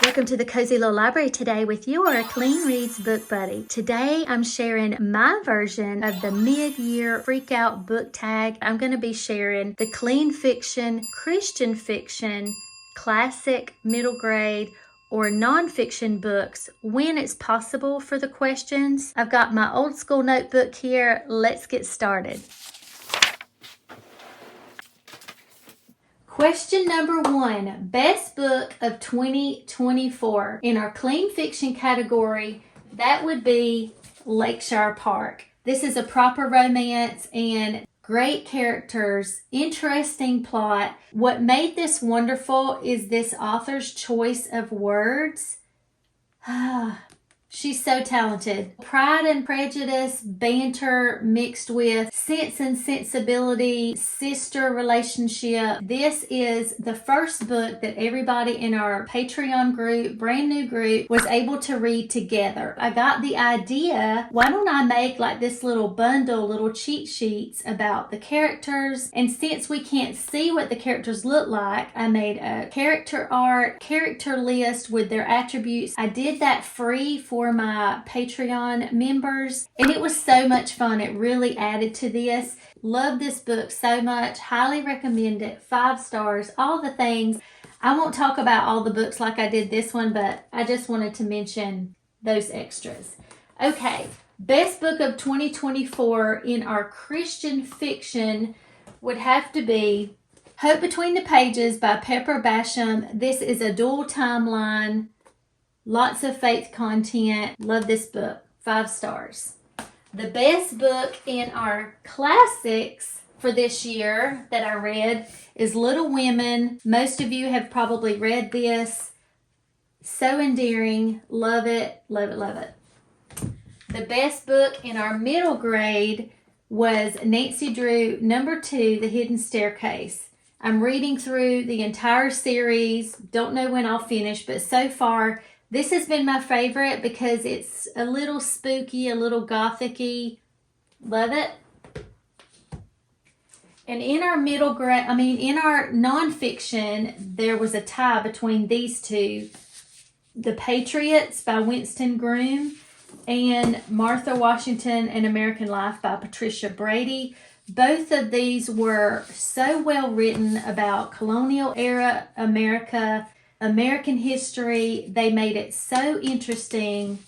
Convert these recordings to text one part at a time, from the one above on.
Welcome to the Cozy Little Library today with your Clean Reads Book Buddy. Today I'm sharing my version of the mid-year freak-out book tag. I'm going to be sharing the clean fiction, Christian fiction, classic, middle grade, or nonfiction books when it's possible for the questions. I've got my old school notebook here. Let's get started. Question number 1, best book of 2024. In our clean fiction category, that would be Lakeshire Park. This is a proper romance and great characters, interesting plot. What made this wonderful is this author's choice of words. She's so talented. Pride and Prejudice, banter mixed with Sense and Sensibility, sister relationship. This is the first book that everybody in our Patreon group, brand new group, was able to read together. I got the idea, why don't I make like this little bundle, little cheat sheets about the characters? And since we can't see what the characters look like, I made a character art, character list with their attributes. I did that free for my Patreon members, and it was so much fun. It really added to this. Love this book so much. Highly recommend it. 5 stars, all the things. I won't talk about all the books like I did this one, but I just wanted to mention those extras. Okay, best book of 2024 in our Christian fiction would have to be Hope Between the Pages by Pepper Basham. This is a dual timeline. Lots of faith content. Love this book. 5 stars. The best book in our classics for this year that I read is Little Women. Most of you have probably read this. So endearing. Love it. Love it. Love it. The best book in our middle grade was Nancy Drew, number 2, The Hidden Staircase. I'm reading through the entire series. Don't know when I'll finish, but so far this has been my favorite because it's a little spooky, a little gothic-y. Love it. And in our middle grade, in our nonfiction, there was a tie between these two. The Patriots by Winston Groom and Martha Washington, An American Life by Patricia Brady. Both of these were so well written about colonial era America, American history. They made it so interesting.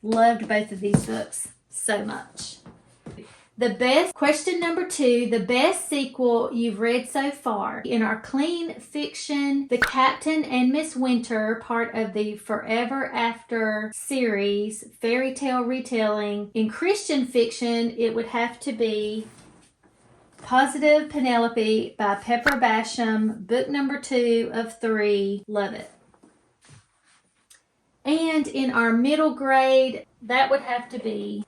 Loved both of these books so much. Question number 2, the best sequel you've read so far. In our clean fiction, The Captain and Miss Winter, part of the Forever After series, fairy tale retelling. In Christian fiction, it would have to be Positive Penelope by Pepper Basham, book number 2 of 3. Love it. And in our middle grade, that would have to be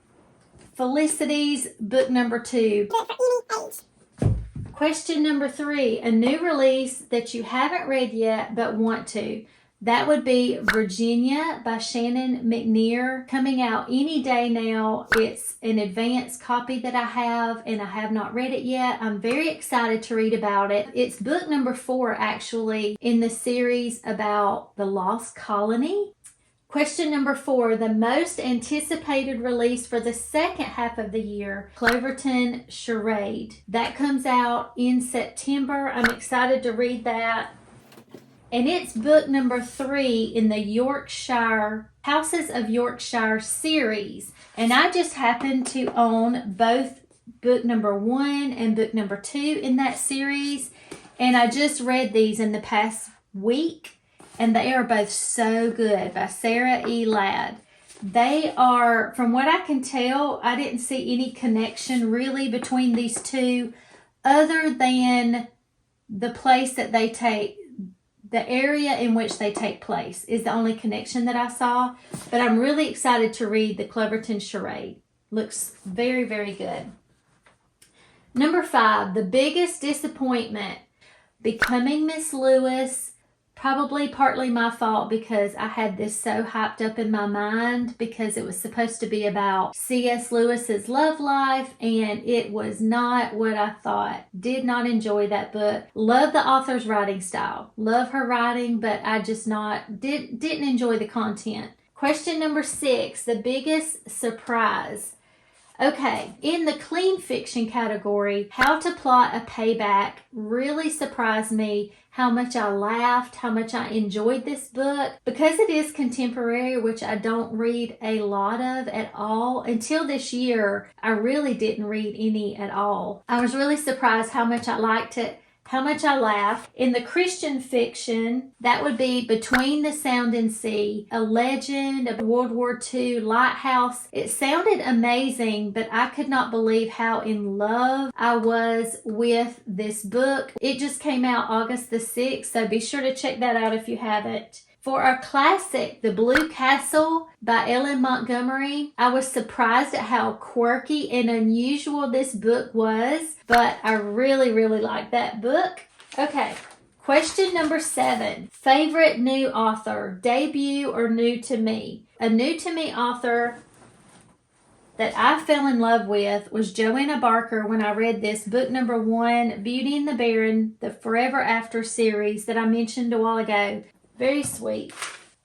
Felicity's book number 2. Question number 3, a new release that you haven't read yet but want to. That would be Virginia by Shannon McNear, coming out any day now. It's an advanced copy that I have, and I have not read it yet. I'm very excited to read about it. It's book number 4, actually, in the series about the lost colony. Question number 4, the most anticipated release for the second half of the year, Cloverton Charade. That comes out in September. I'm excited to read that. And it's book number 3 in the Yorkshire, Houses of Yorkshire series. And I just happen to own both book number 1 and book number 2 in that series. And I just read these in the past week. And they are both so good, by Sarah E. Ladd. They are, from what I can tell, I didn't see any connection really between these two other than the place that they take. The area in which they take place is the only connection that I saw. But I'm really excited to read the Cloverton Charade. Looks very, very good. Number 5, the biggest disappointment. Becoming Miss Lewis Probably partly my fault because I had this so hyped up in my mind because it was supposed to be about C.S. Lewis's love life, and it was not what I thought. Did not enjoy that book. Love the author's writing style. Love her writing, but I just didn't enjoy the content. Question number 6, the biggest surprise. Okay, in the clean fiction category, How to Plot a Payback really surprised me how much I laughed, how much I enjoyed this book. Because it is contemporary, which I don't read a lot of at all. Until this year, I really didn't read any at all. I was really surprised how much I liked it, how much I laughed. In the Christian fiction, that would be Between the Sound and Sea, a legend of World War II lighthouse. It sounded amazing, but I could not believe how in love I was with this book. It just came out August the 6th, so be sure to check that out if you haven't. For our classic, The Blue Castle by Ellen Montgomery, I was surprised at how quirky and unusual this book was, but I really, really liked that book. Okay, question number 7. Favorite new author, debut or new to me? A new to me author that I fell in love with was Joanna Barker when I read this book number 1, Beauty and the Baron, the Forever After series that I mentioned a while ago. Very sweet.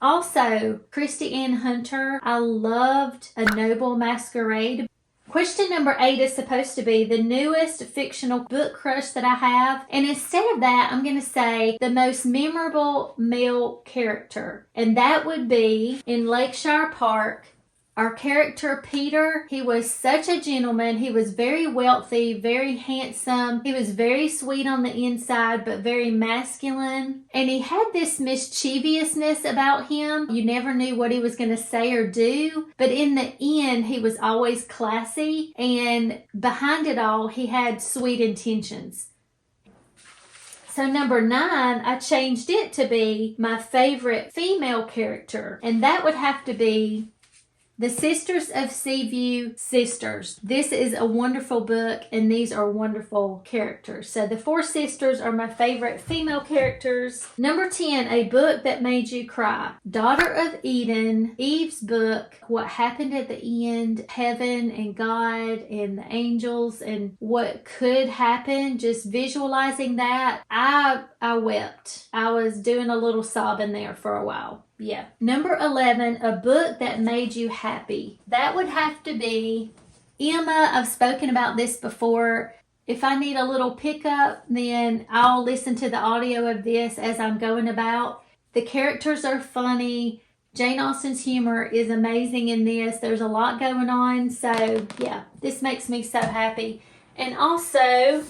Also, Kristi Ann Hunter. I loved A Noble Masquerade. Question number 8 is supposed to be the newest fictional book crush that I have. And instead of that, I'm going to say the most memorable male character. And that would be in Lakeshire Park. Our character, Peter, he was such a gentleman. He was very wealthy, very handsome. He was very sweet on the inside, but very masculine. And he had this mischievousness about him. You never knew what he was going to say or do. But in the end, he was always classy. And behind it all, he had sweet intentions. So number 9, I changed it to be my favorite female character. And that would have to be The Sisters of Seaview Sisters. This is a wonderful book, and these are wonderful characters. So the 4 sisters are my favorite female characters. Number 10, a book that made you cry. Daughter of Eden, Eve's book, what happened at the end, heaven and God and the angels and what could happen. Just visualizing that, I wept. I was doing a little sobbing there for a while. Yeah. Number 11, a book that made you happy. That would have to be Emma. I've spoken about this before. If I need a little pickup, then I'll listen to the audio of this as I'm going about. The characters are funny. Jane Austen's humor is amazing in this. There's a lot going on. So, yeah, this makes me so happy. And also,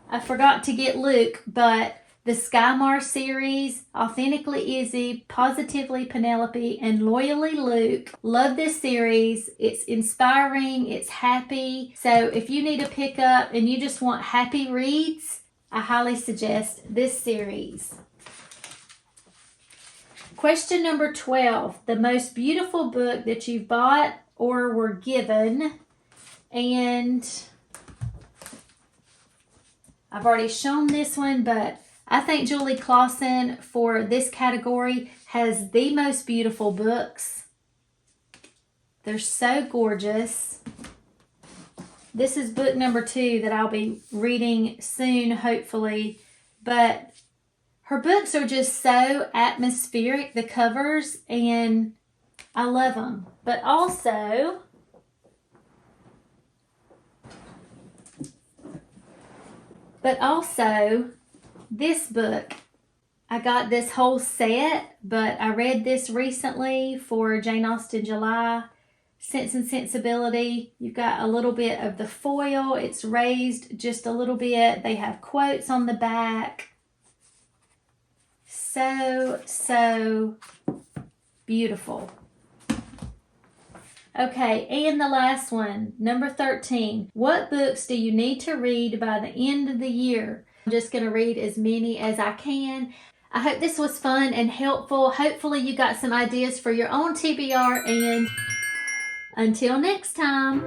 I forgot to get Luke, but the Skymar series, Authentically Izzy, Positively Penelope, and Loyally Luke. Love this series. It's inspiring. It's happy. So if you need a pickup and you just want happy reads, I highly suggest this series. Question number 12. The most beautiful book that you've bought or were given. And I've already shown this one, but I think Julie Klassen for this category has the most beautiful books. They're so gorgeous. This is book number 2 that I'll be reading soon, hopefully. But her books are just so atmospheric, the covers, and I love them. But also, this book, I got this whole set, but I read this recently for Jane Austen July, Sense and Sensibility. You've got a little bit of the foil. It's raised just a little bit. They have quotes on the back. So beautiful. Okay, and the last one, number 13. What books do you need to read by the end of the year? I'm just going to read as many as I can. I hope this was fun and helpful. Hopefully you got some ideas for your own TBR, and until next time.